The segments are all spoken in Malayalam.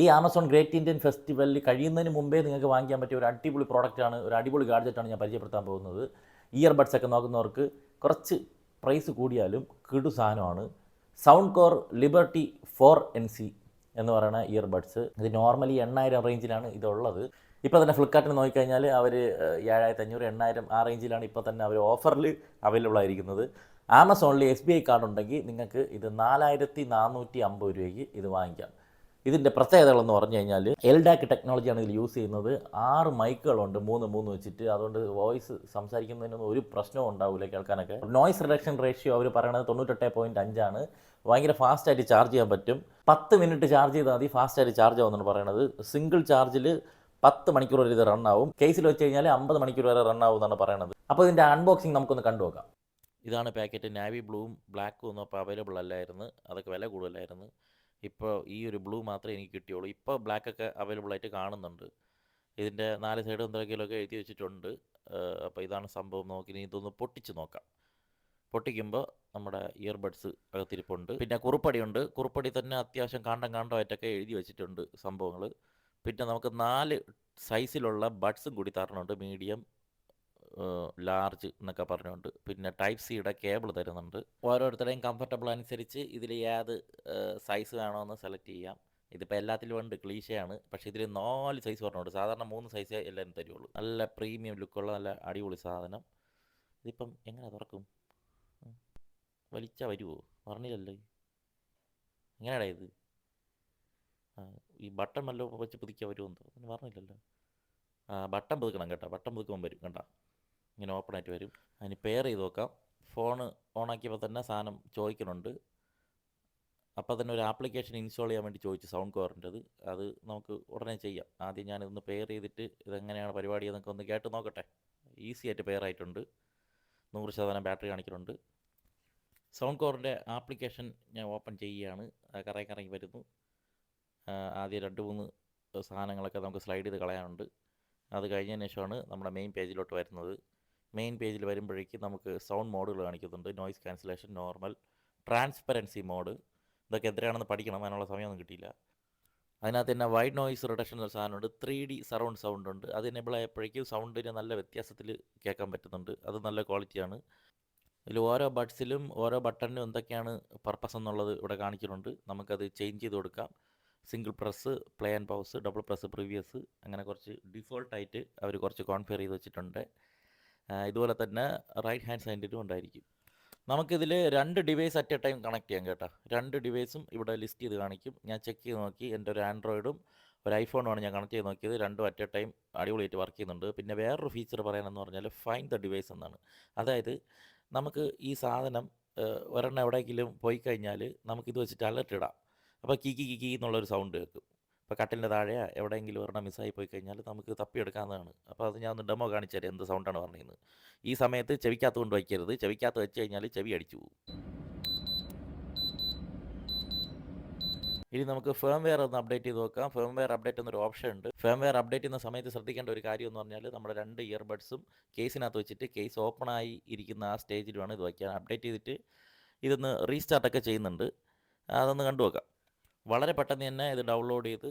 ഈ ആമസോൺ ഗ്രേറ്റ് ഇന്ത്യൻ ഫെസ്റ്റിവലിൽ കഴിയുന്നതിന് മുമ്പേ നിങ്ങൾക്ക് വാങ്ങിക്കാൻ പറ്റിയ ഒരു അടിപൊളി പ്രോഡക്റ്റാണ്, ഒരു അടിപൊളി ഗാഡ്ജറ്റാണ് ഞാൻ പരിചയപ്പെടുത്താൻ പോകുന്നത്. ഇയർബഡ്സ് ഒക്കെ നോക്കുന്നവർക്ക് കുറച്ച് പ്രൈസ് കൂടിയാലും കിടു സാധനമാണ്. സൗണ്ട് കോർ ലിബർട്ടി 4NC എന്ന് പറയുന്ന ഇയർബഡ്സ്. ഇത് നോർമലി 8000 റേഞ്ചിലാണ് ഇതുള്ളത്. ഇപ്പോൾ തന്നെ ഫ്ലിപ്കാർട്ടിൽ നോക്കിക്കഴിഞ്ഞാൽ അവർ 7500, 8000 ആ റേഞ്ചിലാണ് ഇപ്പോൾ തന്നെ അവർ ഓഫറിൽ അവൈലബിൾ ആയിരിക്കുന്നത്. ആമസോണിൽ SBI കാർഡ് ഉണ്ടെങ്കിൽ നിങ്ങൾക്ക് ഇത് 4450 രൂപയ്ക്ക് ഇത് വാങ്ങിക്കാം. ഇതിൻ്റെ പ്രത്യേകതകളെന്ന് പറഞ്ഞു കഴിഞ്ഞാൽ LDAC ടെക്നോളജിയാണ് ഇതിൽ യൂസ് ചെയ്യുന്നത്. 6 മൈക്കുകളുണ്ട്, 3 വെച്ചിട്ട്. അതുകൊണ്ട് വോയിസ് സംസാരിക്കുന്നതിനൊന്നും ഒരു പ്രശ്നവും ഉണ്ടാവില്ല കേൾക്കാനൊക്കെ. നോയ്സ് റിഡക്ഷൻ റേഷ്യോ അവർ പറയണത് 98.5 ആണ്. ഭയങ്കര ഫാസ്റ്റായിട്ട് ചാർജ് ചെയ്യാൻ പറ്റും. 10 മിനിറ്റ് ചാർജ് ചെയ്താൽ മതി, ഫാസ്റ്റായിട്ട് ചാർജ് ആവുമെന്നാണ് പറയണത്. സിംഗിൾ ചാർജിൽ 10 മണിക്കൂർ വരെ ഇത് റണ്ണാവും. കേസിൽ വെച്ച് കഴിഞ്ഞാൽ 50 മണിക്കൂർ വരെ റണ്ണാവും എന്നാണ് പറയണത്. അപ്പോൾ ഇതിൻ്റെ അൺബോക്സിങ് നമുക്കൊന്ന് കണ്ടുനോക്കാം. ഇതാണ് പാക്കറ്റ്. നാവി ബ്ലൂവും ബ്ലാക്കും ഒന്നും അപ്പോൾ അവൈലബിൾ അല്ലായിരുന്നു, അതൊക്കെ വില കൂടുതലായിരുന്നു. ഇപ്പോൾ ഈ ഒരു ബ്ലൂ മാത്രമേ എനിക്ക് കിട്ടിയുള്ളൂ. ഇപ്പോൾ ബ്ലാക്കൊക്കെ അവൈലബിൾ ആയിട്ട് കാണുന്നുണ്ട്. ഇതിൻ്റെ 4 സൈഡും എന്തെങ്കിലുമൊക്കെ എഴുതി വെച്ചിട്ടുണ്ട്. അപ്പോൾ ഇതാണ് സംഭവം. നോക്കി ഇതൊന്ന് പൊട്ടിച്ച് നോക്കാം. പൊട്ടിക്കുമ്പോൾ നമ്മുടെ ഇയർബഡ്സ് അകത്തിരിപ്പുണ്ട്. പിന്നെ കുറുപ്പടിയുണ്ട്. കുറുപ്പടി തന്നെ അത്യാവശ്യം കാണ്ടമായിട്ടൊക്കെ എഴുതി വെച്ചിട്ടുണ്ട് സംഭവങ്ങൾ. പിന്നെ നമുക്ക് 4 സൈസിലുള്ള ബഡ്സും കൂടി തരുന്നുണ്ട്. മീഡിയം, ലാർജ് എന്നൊക്കെ പറഞ്ഞുകൊണ്ട്. പിന്നെ ടൈപ്പ് സിയുടെ കേബിൾ തരുന്നുണ്ട്. ഓരോരുത്തരുടെയും കംഫർട്ടബിൾ അനുസരിച്ച് ഇതിൽ ഏത് സൈസ് വേണമെന്ന് സെലക്ട് ചെയ്യാം. ഇതിപ്പോൾ എല്ലാത്തിലും ഉണ്ട്, ക്ലീശയാണ്. പക്ഷേ ഇതിൽ 4 സൈസ് പറഞ്ഞുണ്ട്. സാധാരണ 3 സൈസേ എല്ലാവരും തരുള്ളൂ. നല്ല പ്രീമിയം ലുക്കുള്ള നല്ല അടിപൊളി സാധനം. ഇതിപ്പം എങ്ങനെ തുറക്കും? വലിച്ചാൽ വരുമോ? പറഞ്ഞില്ലല്ലോ. എങ്ങനെയാടാ ഇത്? ഈ ബട്ടൺ വല്ലതും വെച്ച് പുതുക്കിയാൽ വരുമെന്ന് തോന്നുന്നു. പറഞ്ഞില്ലല്ലോ. ബട്ടൺ പുതുക്കണം കേട്ടോ. ബട്ടൺ പുതുക്കുമ്പോൾ വരും കേട്ടോ. ഇങ്ങനെ ഓപ്പൺ ആയിട്ട് വരും. അതിന് പെയർ ചെയ്ത് നോക്കാം. ഫോണ് ഓണാക്കിയപ്പോൾ തന്നെ സാധനം ചോദിക്കുന്നുണ്ട്. അപ്പോൾ തന്നെ ഒരു ആപ്ലിക്കേഷൻ ഇൻസ്റ്റാൾ ചെയ്യാൻ വേണ്ടി ചോദിച്ചു, സൗണ്ട് കോറിൻ്റെത്. അത് നമുക്ക് ഉടനെ ചെയ്യാം. ആദ്യം ഞാനിതൊന്ന് പെയർ ചെയ്തിട്ട് ഇതെങ്ങനെയാണ് പരിപാടി എന്നൊക്കെ ഒന്ന് കേട്ട് നോക്കട്ടെ. ഈസി ആയിട്ട് പെയർ ആയിട്ടുണ്ട്. 100% ബാറ്ററി കാണിക്കുന്നുണ്ട്. സൗണ്ട് കോറിൻ്റെ ആപ്ലിക്കേഷൻ ഞാൻ ഓപ്പൺ ചെയ്യുകയാണ്. കറങ്ങി വരുന്നു. ആദ്യം 2-3 സാധനങ്ങളൊക്കെ നമുക്ക് സ്ലൈഡ് ചെയ്ത് കളയാനുണ്ട്. അത് കഴിഞ്ഞതിന് ശേഷമാണ് നമ്മുടെ മെയിൻ പേജിലോട്ട് വരുന്നത്. മെയിൻ പേജിൽ വരുമ്പോഴേക്കും നമുക്ക് സൗണ്ട് മോഡുകൾ കാണിക്കുന്നുണ്ട്. Noise cancellation, normal, transparency mode. ഇതൊക്കെ എത്രയാണെന്ന് പഠിക്കണം, അതിനുള്ള സമയമൊന്നും കിട്ടിയില്ല. അതിനകത്ത് തന്നെ വൈഡ് നോയ്സ് റിഡക്ഷൻ എന്ന സാധനമുണ്ട്. 3D സറൗണ്ട് സൗണ്ട് ഉണ്ട്. അത് എനേബിൾ ആയപ്പോഴേക്കും സൗണ്ടിന് നല്ല വ്യത്യാസത്തിൽ കേൾക്കാൻ പറ്റുന്നുണ്ട്. അത് നല്ല ക്വാളിറ്റിയാണ്. ഇതിൽ ഓരോ ബഡ്സിലും ഓരോ ബട്ടണിനും എന്തൊക്കെയാണ് പർപ്പസ് എന്നുള്ളത് ഇവിടെ കാണിക്കുന്നുണ്ട്. നമുക്കത് ചേഞ്ച് ചെയ്ത് കൊടുക്കാം. Single press, play and pause, double press, previous, അങ്ങനെ കുറച്ച് ഡിഫോൾട്ടായിട്ട് അവർ കുറച്ച് കോൺഫിയർ ചെയ്ത് വെച്ചിട്ടുണ്ട്. ഇതുപോലെ തന്നെ റൈറ്റ് ഹാൻഡ് സൈഡിലും ഉണ്ടായിരിക്കും. നമുക്കിതിൽ 2 device at A time connect ചെയ്യാം കേട്ടോ. 2 ഡിവൈസും ഇവിടെ ലിസ്റ്റ് ചെയ്ത് കാണിക്കും. ഞാൻ ചെക്ക് ചെയ്ത് നോക്കി. എൻ്റെ ഒരു ആൻഡ്രോയിഡും ഒരു ഐഫോണുമാണ് ഞാൻ കണക്ട് ചെയ്ത് നോക്കിയത്. 2 അറ്റ് എ ടൈം അടിപൊളിയായിട്ട് വർക്ക് ചെയ്യുന്നുണ്ട്. പിന്നെ വേറൊരു ഫീച്ചർ പറയാനെന്ന് പറഞ്ഞാൽ ഫൈൻഡ് ദ ഡിവൈസ് എന്നാണ്. അതായത് നമുക്ക് ഈ സാധനം ഒരെണ്ണം എവിടെയെങ്കിലും പോയി കഴിഞ്ഞാൽ നമുക്കിത് വെച്ചിട്ട് അലർട്ട് ഇടാം. അപ്പോൾ കീ എന്നുള്ളൊരു സൗണ്ട് കേൾക്കും. ഇപ്പോൾ കട്ടിലിൻ്റെ താഴെ എവിടെയെങ്കിലും ഒരെണ്ണം മിസ്സായി പോയി കഴിഞ്ഞാൽ നമുക്ക് തപ്പിയെടുക്കാവുന്നതാണ്. അപ്പോൾ അത് ഞാൻ ഒന്ന് ഡെമോ കാണിച്ചു തരാം, എന്ത് സൗണ്ടാണ് പറഞ്ഞത്. ഈ സമയത്ത് ചെവിക്കകത്ത് കൊണ്ട് വയ്ക്കരുത്. ചെവിക്കകത്ത് വെച്ച് കഴിഞ്ഞാൽ ചെവി അടിച്ചു പോകും. ഇനി നമുക്ക് ഫേംവെയർ ഒന്ന് അപ്ഡേറ്റ് ചെയ്ത് നോക്കാം. ഫേംവെയർ അപ്ഡേറ്റ് എന്നൊരു ഓപ്ഷൻ ഉണ്ട്. ഫേംവെയർ അപ്ഡേറ്റ് ചെയ്യുന്ന സമയത്ത് ശ്രദ്ധിക്കേണ്ട ഒരു കാര്യം എന്ന് പറഞ്ഞാൽ നമ്മുടെ 2 ഇയർബഡ്സും കേസിനകത്ത് വെച്ചിട്ട് കേസ് ഓപ്പണായി ഇരിക്കുന്ന ആ സ്റ്റേജിൽ വേണം ഇത് വയ്ക്കാൻ. അപ്ഡേറ്റ് ചെയ്തിട്ട് ഇതൊന്ന് റീസ്റ്റാർട്ടൊക്കെ ചെയ്യുന്നുണ്ട്. അതൊന്ന് കണ്ടു നോക്കാം. വളരെ പെട്ടെന്ന് തന്നെ ഇത് ഡൗൺലോഡ് ചെയ്ത്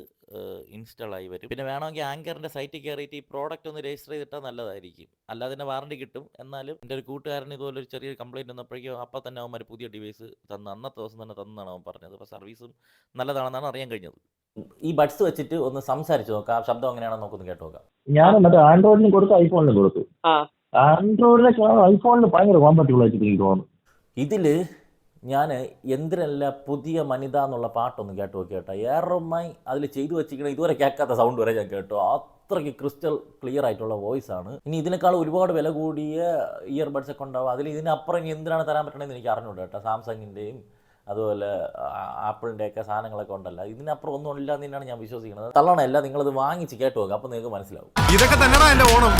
ഇൻസ്റ്റാൾ ആയി വരും. പിന്നെ വേണമെങ്കിൽ ആങ്കറിൻ്റെ സൈറ്റിൽ കയറിയിട്ട് ഈ പ്രോഡക്റ്റ് ഒന്ന് രജിസ്റ്റർ ചെയ്തിട്ടാൽ നല്ലതായിരിക്കും. അല്ലാതെ തന്നെ വാറണ്ടി കിട്ടും. എന്നാലും എൻ്റെ ഒരു കൂട്ടുകാരൻ ഇതുപോലെ ഒരു ചെറിയൊരു കംപ്ലയിൻറ്റ് വന്നപ്പോഴേക്കും അപ്പം തന്നെ അവന്മാർ പുതിയ ഡിവൈസ് തന്ന് അന്നത്തെ ദിവസം തന്നെ തന്നാണ് അവൻ പറഞ്ഞത്. അപ്പോൾ സർവീസും നല്ലതാണെന്നാണ് അറിയാൻ കഴിഞ്ഞത്. ഈ ബഡ്സ് വെച്ചിട്ട് ഒന്ന് സംസാരിച്ച് നോക്കാം. ശബ്ദം എങ്ങനെയാണെന്ന് നോക്കൊന്ന് കേട്ട് നോക്കാം. ഞാൻ മറ്റേ ആൻഡ്രോയിഡിന് കൊടുത്ത് ഐഫോണിന് കൊടുത്തു. ആൻഡ്രോയിഡിനൊക്കെ ഐഫോണിന് ഭയങ്കര കോമ്പാറ്റബിൾ ആയിട്ട് എനിക്ക് തോന്നുന്നു. ഇതിൽ ഞാൻ എന്തിനല്ല പുതിയ മനിത എന്നുള്ള പാട്ടൊന്ന് കേട്ട് നോക്കി കേട്ടോ. ഏറമായി അതിൽ ചെയ്തു വെച്ചിരിക്കണ ഇതുവരെ കേൾക്കാത്ത സൗണ്ട് വരെ ഞാൻ കേട്ടോ. അത്രയ്ക്ക് ക്രിസ്റ്റൽ ക്ലിയർ ആയിട്ടുള്ള വോയിസ് ആണ്. ഇനി ഇതിനേക്കാൾ ഒരുപാട് വില കൂടിയ ഇയർബഡ്സ് ഒക്കെ ഉണ്ടാവും. അതിൽ ഇതിനപ്പുറം ഇനി എന്തിനാണ് തരാൻ പറ്റണമെന്ന് എനിക്ക് അറിഞ്ഞൂടാ കേട്ടോ. സാംസങ്ങിൻ്റെയും അതുപോലെ ആപ്പിളിൻ്റെയൊക്കെ സാധനങ്ങളൊക്കെ ഉണ്ടല്ലോ. ഇതിനപ്പുറം ഒന്നും ഇല്ല എന്ന് തന്നെയാണ് ഞാൻ വിശ്വസിക്കുന്നത്. തള്ളണമല്ല, നിങ്ങളത് വാങ്ങിച്ച് കേട്ട് നോക്കുക. അപ്പോൾ നിങ്ങൾക്ക് മനസ്സിലാവും. ഇതൊക്കെ തന്നെയാണ് എൻ്റെ ഓണം.